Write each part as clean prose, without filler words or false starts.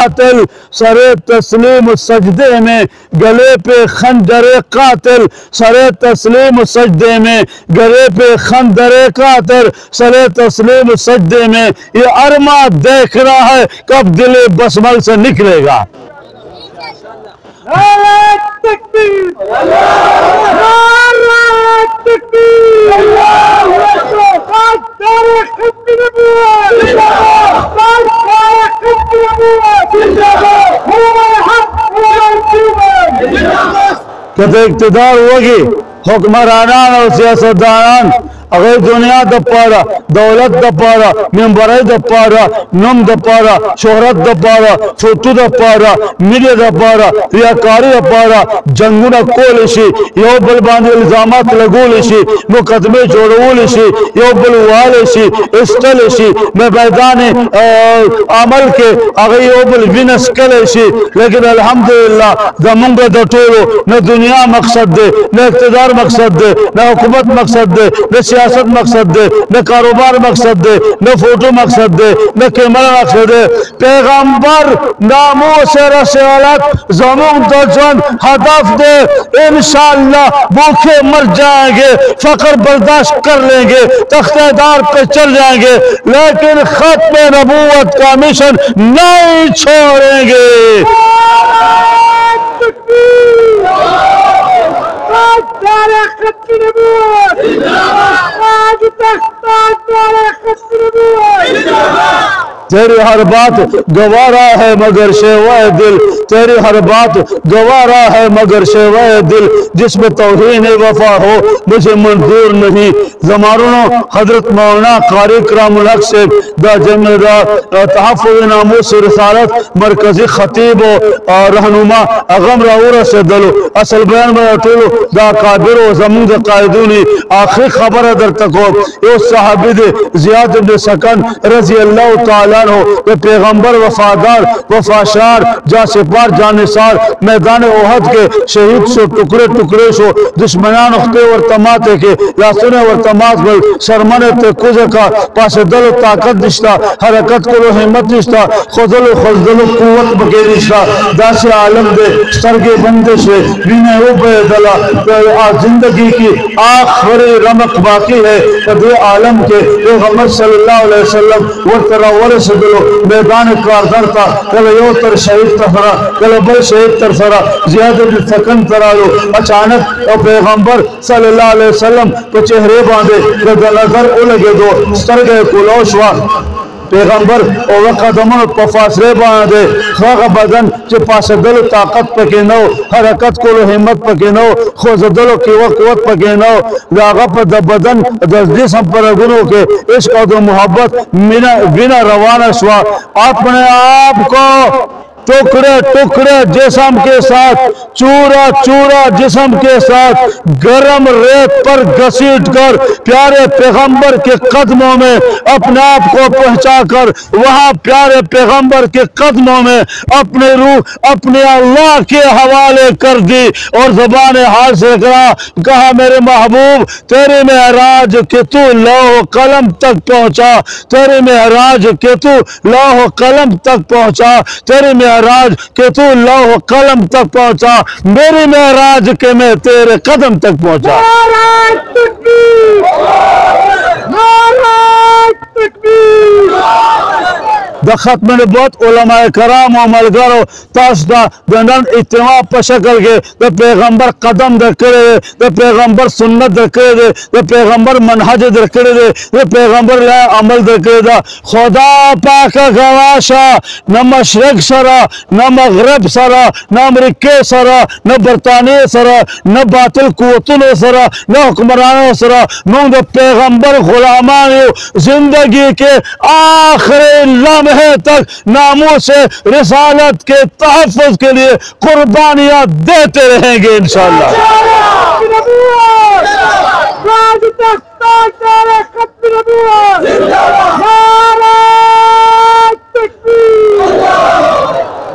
कातिल, सरे तस्लीम सजदे में गले पे खंजरे कातिल, सरे तस्लीम सजदे में गले पे खंजरे कातिल, सरे तस्लीम सजदे में ये अरमा देख रहा है कब दिले बसमल से निकलेगा। कहते इक़्तिदार होगी हुक्मरानान और सियासतदानान अगर दुनिया दपारा, दौलत दपारा, मेंबराई दपारा, नम दपारा, शोहरत दपारा, फोटो दपारा, मीडिया दपारा, रियाकारी दपारा, जंगुना कोलिशी, यो बल बांधे इल्जामात लगोलिशी, मुकदमे जोड़ोलिशी, यो बल वालिशी, इस्टलिशी, मैं मैदाने अमल के अगर यो बल विनस कलेशी, लेकिन अल्हम्दुलिल्लाह दमुंगे दटोलो न दुनिया मकसद दे, न इक़्तिदार मकसद दे, न हुकूमत मकसद दे, न सियासत मकसद दे, न कारोबार मकसद दे, न फोटो मकसद दे, न कैमरा मकसद दे। पैगंबर नामो से रसालत ज़मीन दर्जन हदफ दे, इंशाअल्लाह भूखे मर जाएंगे, फकर बर्दाश्त कर लेंगे, तख्तेदार पे चल जाएंगे, लेकिन खत्म नबूवत का मिशन नहीं छोड़ेंगे। तेरी हर बात गवारा है मगर शेवाए दिल, तेरी हर बात गवारा है मगर शेवाए दिल, जिसमें तौहीन वफा हो मुझे मंजूर नहीं। ज़मानुनो हजरत मौलाना कारी करामुल हक से दा जिम्मेदार तहफ़्फ़ुज़ नामूस रिसालत मरकजी खतीब और रहनुमा अगम राउरा से दलो असल बयान में अटूलो दा काबिर व ज़मीन दा कायदूनी आखिरी खबर दर तको यो सहाबी दे ज़ियाद इब्न सकन रज़ी अल्लाह तआला हो, पैगंबर वफादार वफाशार जासिपार जानिसार मैदान ओहद के शहीद सो टुकड़े टुकड़े सो दुश्मनान उखते और तमाते के यासुने और तमात बल शर्मने ते कुजे का पास दल ताकत दिश्ता हरकत को हिम्मत दिश्ता खुदल खुदल कुव्वत बके दिश्ता दास आलम दे सरगे बंदे से बिना वो बेदला आज जिंदगी की आखिरी रमक बाकी है कदे आलम के पैगंबर सल्लल्लाहु अलैहि वसल्लम वो तरवर दलो मैदान कारदार था कल यो तर शहीद तरफरा कल बल शहीद तरफरा ज़ियाद इब्न सकन तरालो अचानक और पैगंबर सल्लल्लाहु अलैहि वसल्लम को चेहरे बांधे नजर उलगे दो सरगे कुलोशवा पैगंबर और कदमों पर फासले बांधे खाग बदन के पास दल ताकत पके नो हरकत को हिम्मत पके नो खोज दलो की वक़्त पके नो लागा पर बदन दर्जी संपर गुनों के इश्क और मोहब्बत बिना रवाना हुआ अपने आप को टुकड़े टुकड़े जिस्म के साथ चूरा चूरा जिस्म के साथ गरम रेत पर घसीट कर प्यारे पैगंबर के कदमों में अपने आप को पहुंचा कर वहां प्यारे पैगंबर के कदमों में अपने रूह अपने अल्लाह के हवाले कर दी और ज़बान हाल से कहा मेरे महबूब तेरे मेहराज के तू लौह कलम तक पहुंचा, तेरे मेहराज के तू लौह कलम तक पहुंचा, तेरे मेहराज के तू लौह कलम तक पहुंचा, मेरी मेहराज के मैं तेरे कदम तक पहुंचा। दखत मैंने बहुत उलमाए कराम और मलगरो तासदा दंडन इत्तिमा पर शक्ल के तो पैगंबर कदम दकरे दे तो पैगंबर सुन्नत दकरे दे तो पैगंबर मनहज दकरे दे तो पैगंबर ला अमल दकरे दा खुदा पाक गवाशा न मशरक सरा न मगरब सरा न अमेरिका सरा न बरतानिया सरा न बातिल कुव्वतों सरा न हुक्मरानों सरा मुंग पैगंबर गुलामान जिंदगी के आखिरी लम्हे तक नामों से रिसालत के तहफ़्फ़ुज़ के लिए कुर्बानियां देते रहेंगे इंशाअल्लाह।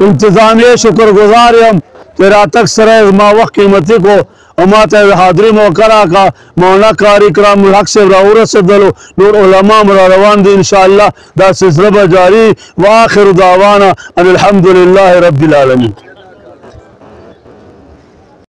इंतजामिया शुक्रगुजार हम तेरा तक सराय मावक़ कीमती को हमात हादरी मोकरा का मौला कारी कराम हक से राउरत से दलो नूर उलमा मरा रवान दी इंशाअल्लाह दा सिलसिला जारी व आखिर दावाना अनिल हम्दुलिल्लाहि रब्बिल आलमीन।